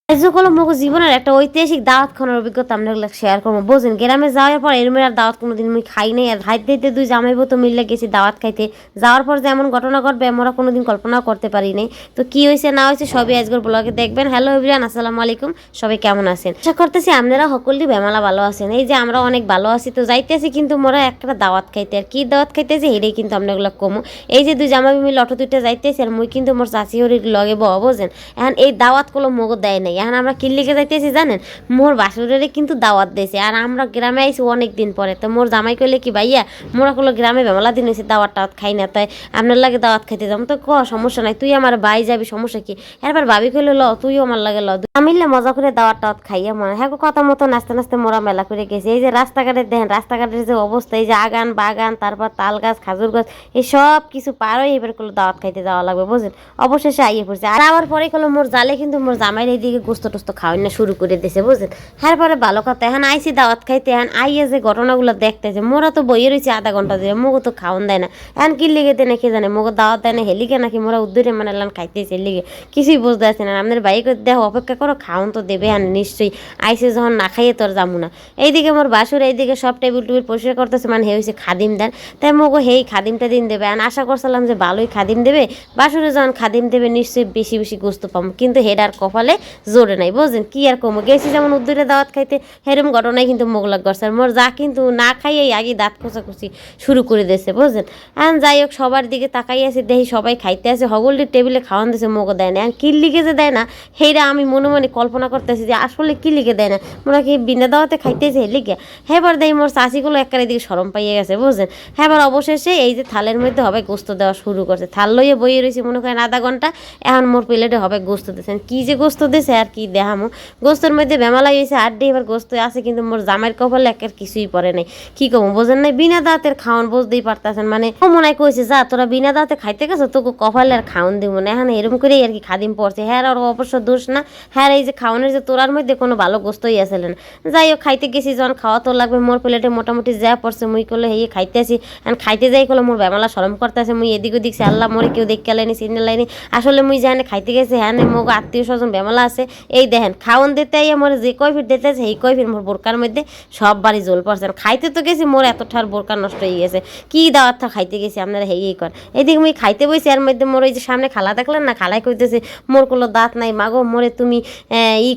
হলো মগো জীবনের একটা ঐতিহাসিক দাওয়াত খানোর অভিজ্ঞতা আমরা শেয়ার করবো। বুঝেন গ্রামে যাওয়ার পর এরমের আর দাওয়াত কোনোদিন আমি খাই নাই। আর হাইতে হাইতে দুই জামাইবো তো মিললে গেছি দাওয়াত খাইতে। যাওয়ার পর যে এমন ঘটনা ঘটবে আমরা কোনোদিন কল্পনাও করতে পারি নাই। তো কি হয়েছে না হয়েছে সবই আজকের ব্লগে দেখবেন। হ্যালো এভরিওয়ান, আসসালামু আলাইকুম। সবাই কেমন আছেন? আশা করতেছি আপনারা সকলেই বেমালা ভালো আছেন। এই যে আমরা অনেক ভালো আছি। তো যাইতেছি কিন্তু মোরা একটা দাওয়াত খাইতে। আর কি দাওয়াত খাইতেছি এটাই কিন্তু আপনাগুলো কমো। এই যে দুই জামাই মিলে অটো দুইটা যাইতেছি আর মুই কিন্তু মোর চাচি হরির লগে বুঝেন। এখন এই দাওয়াত গুলো মগো দেয় নাই। এখন আমরা কিল্লিকে যাইতেছি জানেন, মোর বাসুরের কিন্তু দাওয়াত দিয়েছে। আর আমরা গ্রামে আইছি অনেক দিন পরে। তো মোর জামাই কইলে কি ভাইয়া মোরা কোনো গ্রামে বেমালা দিন হয়েছে দাওয়াত টাওয়াত খাই না, তাই আপনার লাগে দাওয়াত খাইতে যাবো। তো সমস্যা নাই, তুই আমার বাই যাবি, সমস্যা কি? এরপর ভাবি কইলে ল তুইও আমার লাগে ল, মিললে মজা করে দাওয়াত টাওয়াত খাইয়া মনে হ্যাঁ কথা মতো নাচতে নাচতে মোরা মেলা করে গেছি। এই যে রাস্তাঘাটে দেখেন, রাস্তাঘাটের যে অবস্থা, এই যে আগান বাগান, তারপর তাল গাছ, খাজুর গাছ, এই সব কিছু পার হয়ে এবার করলো দাওয়াত খাইতে যাওয়া লাগবে। বুঝেন অবশেষে আইয়ে পড়ছে। আর আবার পরে করলো মোর জালে কিন্তু মোর জামাইয়ের এইদিকে গোস্ত টোস্ত খাওয়াই না শুরু করে দিয়েছে। বুঝেন হ্যাঁ পরে ভালো কথা। এখন আইসি দাওয়াত খাইতে, এখন আইয়ে যে ঘটনাগুলো দেখতেছে মোরা তো বইয়ে রয়েছে আধা ঘন্টা দিয়ে, মোগো তো খাওয়ান দেয় না। এখন কি লিগে দেয় না কে জানে, মোগো দাওয়াত দেয় না হেলিকে নাকি মোরা উদ্দূরে মানে খাইতেছে লিগে কিছুই বুঝতে আসছে না। আপনার বাইক দেখো অপেক্ষা করো, খাওয়ান তো দেবে আর নিশ্চয়ই। আইসে যখন না খাইয়ে তোর যাবো না। এইদিকে মোর বাসুর এইদিকে সব টেবিল টুবিল পরিষ্কার করতেছে, মানে হে হয়েছে খাদিম দেন। তাই মোগো হেই খাদিমটা দিন দেবে। আর আশা করছিলাম যে ভালোই খাদিম দেবে, বাসুরে যখন খাদিম দেবে নিশ্চয়ই বেশি বেশি গোস্ত পাবো, কিন্তু হেডার কপালে জোরে নাই। বুঝলেন কি আর কমো, গেছি যেমন উদ্দূরে দাওয়াত খাইতে, হেরম ঘটনায় কিন্তু মোগলাক গড়ছে। আর মোর যা কিন্তু না খাইয়েই আগে দাঁত খোঁচাখুচি শুরু করে দিয়েছে। বুঝলেন এখন যাই হোক সবার দিকে তাকাই আছে, দেখি সবাই খাইতে আছে, হগলটির টেবিলে খাওয়ান দিয়েছে, মোগো দেয় না। এখন কি লিখে যে দেয় না সেইটা আমি মনে মনে কল্পনা করতেছি যে আসলে কি লিখে দেয় না, মোরা কি বিনা দাওয়াতে খাইতেছে লিখে। হেবার দেয় মোর চাষিগুলো একবারে দিকে সরম পাইয়ে গেছে। বুঝলেন হেবার অবশেষে এই যে থালের মধ্যে হবে গোস্ত দেওয়া শুরু করছে। থাল লইয়ে বইয়ে রয়েছে মনে করেন আধা ঘন্টা। এখন মোর প্লেটে হবে গোস্ত দিয়েছেন, কি যে গোস্ত দিয়েছে আর কি দেখামো। গোস্তের মধ্যে বেমালা হয়েছে আড্ডি, এবার গোস্ত আছে কিন্তু মোর জামাইয়ের কপালে একের কিছুই পড়ে নাই। কি কমো বোঝেন নাই, বিনা দাঁতের খাওয়ান বুঝতেই পারতেছেন। মানে মনে হয় কইছে যা তোরা বিনা দাঁতে খাইতে গেছো, তোকে কপালে আর খাওয়ান দিব না। এখন এরকম করেই আর কি খাদিম পড়ছে। হ্যাঁ আর অবশ্য দোষ না, হ্যাঁ এই যে খাওয়ানোর যে তোরার মধ্যে কোনো ভালো গোস্তই আসলে না। যাই হোক খাইতে গেছি যখন খাওয়া তো লাগবে, মোর প্লেটে মোটামুটি যা পড়ছে মুই করলে হেয়ে খাইতে আসি। এখন খাইতে যাই করলে মোর বেমালা সরম করতে আছে, মুই এদিক ওদিক আল্লাহ মোরে কেউ দেখতে লাইনি চিনে লাইনি। আসলে মুই যেখানে খাইতে গেছি হ্যাঁ মোগ আত্মীয় স্বজন বেমালা আছে। এই দেখেন খাওয়ান দিতে আইয়া মোর যে কৈফির দিতে আছে সেই কৈফির মোর বোরকার মধ্যে সব বাড়ি জল পড়ছে। খাইতে তো গেছি মোর এত ঠার বোরকা নষ্ট হয়ে গেছে। কি দাওয়াত খাইতে গেছি আপনারা হেই কর। এইদিকে মুই খাইতে বইছি, এর মধ্যে মোর ওই যে সামনে খালা দেখলেন না, খালাই কইতেছে মোর কোনো দাঁত নাই মাগো, মোরে তুমি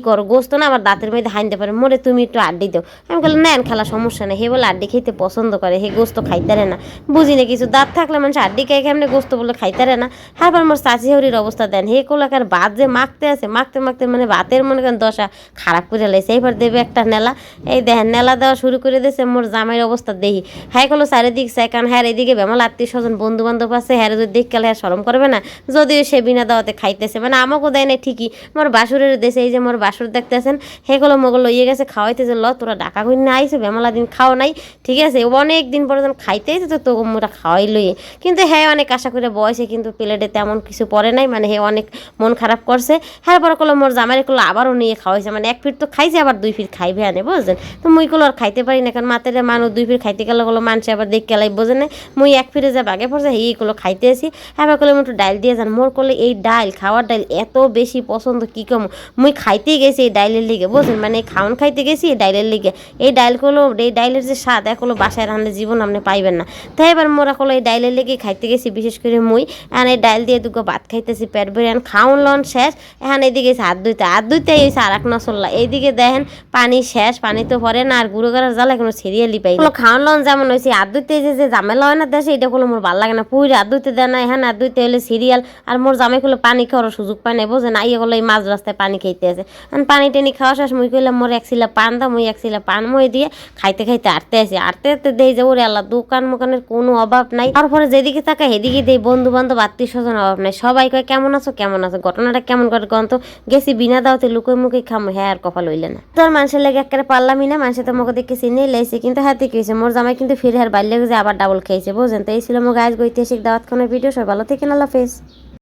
করো গোস্ত না আমার দাঁতের মধ্যে হাইনতে পারে, মোরে তুমি একটু আড্ডি দাও। আমি বললাম না খালা সমস্যা নেই, হে বলে আড্ডি খেতে পছন্দ করে, হে গোস্ত খাইতারে না। বুঝি না কিছু, দাঁত থাকলে মানুষ আড্ডি খাই কেমনে গোস্ত বলে খাইতারে না। হ্যাঁ মোর চাচি হরির অবস্থা দেন, হে কোলাকার ভাত যে মাখতে আছে, মাখতে মাখতে মানে ভাতের মনে করেন দশা খারাপ করে লাইছে। এইবার দেবে একটা নেলা, এই দেখেন নেলা দেওয়া শুরু করে দিয়েছে। মোর জামাইয়ের অবস্থা দেখি হ্যাঁ কলো চারিদিক সেকান, হ্যাঁ এদিকে বেমাল আত্মীয় স্বজন বন্ধু বান্ধব আছে, হ্যাঁ যদি দেখ গেলে হ্যাঁ সরম করবে না, যদিও সে বিনা দাওয়াতে খাইতেছে। মানে আমাকেও দেয় না ঠিকই, মোর বাসুরের দেশে এই যে মোর বাসুর দেখতেছেন হে কলো মগল লইয়ে গেছে খাওয়াইতেছে, ল তোরা ডাকা করি না আইসে বেমালা দিন খাও নাই ঠিক আছে, অনেক দিন পরে যখন খাইতেছে তো তোকে মোরা খাওয়াই লইয়ে। কিন্তু হ্যাঁ অনেক আশা করে বয়সে কিন্তু প্লেটে তেমন কিছু পড়ে নাই, মানে হে অনেক মন খারাপ করছে। হ্যাঁ পরে কলো মোর জামাইরে কলো আবারও নিয়ে খাওয়াইছে, মানে এক ফিট তো খাইছে আবার দুই ফিট খাইবে আনে। বুঝলেন তো মুই কলো আর খাইতে পারি না, কারণ মাতের মানুষ দুই ফিট খাইতে গেলে কলো মানুষ আবার দেখ গেলাই বোঝে না। মুই এক ফিরে যা বাগে পড়ছে এই কলো খাইতে আসি। হ্যাঁ কলে একটু ডাইল দিয়ে যান, মোর কলে এই ডাইল খাওয়ার ডাইল এত বেশি পছন্দ কি কম, মুই খাইতেই গেছি এই ডাইলের লিগে। বুঝলেন মানে এই খাওয়ান খাইতে গেছি এই ডাইলের লিগে। এই ডাইলগুলো এই ডাইলের যে স্বাদ এগুলো বাসায় রান্না জীবন আপনি পাইবেন না। তাই এবার মোরা কলো এই ডাইলের লেগে খাইতে গেছি, বিশেষ করে মুই এখন এই ডাইল দিয়ে দুটো ভাত খাইতেছি পেট ভরে। এখন খাওয়ান লন শেষ, এখন এইদিকে হাত ধুইতে এসে আর এক নসল্লা। এইদিকে দেখেন পানি শেষ, পানি তো পরে না, আর গুঁড়ো করার জ্বালা কোনো সিরিয়ালই পাই না। খাওয়ান লন যেমন হয়েছে হাত ধুইতে যে ঝামেলা হয় না দেশে, এটা করলে মোর ভালো লাগে না। পুরো হাত ধুইতে দেয় না, হ্যাঁ হাত ধুইতে হলে সিরিয়াল। আর মোর জামাই করলে পানি খাওয়ার সুযোগ পায় না। বোঝেন আইয়ে করলো এই মাঝ রাস্তায় পানি খাইতে আছে। এখন পানি টেনি খাওয়া শেষ, মুই কইলাম মোর এক শিলা পান দাও, মুই এক শিলা পান মই দিয়ে খাইতে খাইতে আটতে আসি। আটতে আটতে দেই যে ওরে আল্লাহ দোকান মোকানের কোনো অভাব নাই। তারপরে যেদিকে তাকা সেদিকে দেই বন্ধু বান্ধব আত্মীয় স্বজন অভাব নাই। সবাই কয় কেমন আছো কেমন আছো, ঘটনাটা কেমন করে গন্ত গেছি বিনা দাওতে লুকোই মুখে খামো, হ্যাঁ আর কপাল হইলে না। তোর মানুষের লেগে একেবারে পারলামই না, মানুষের তো মুখে দেখে চিনেই লাইছে। কিন্তু হাতে কি হয়েছে, মোর জামাই কিন্তু ফিরে আর বাইরে যে আবার ডাবল খেয়েছে। বুঝেন তো এই ছিল মোর গাছ ঐতিহাসিক দাওয়াত খানের ভিডিও। সব ভালো থেকে আল্লাহ হাফেজ।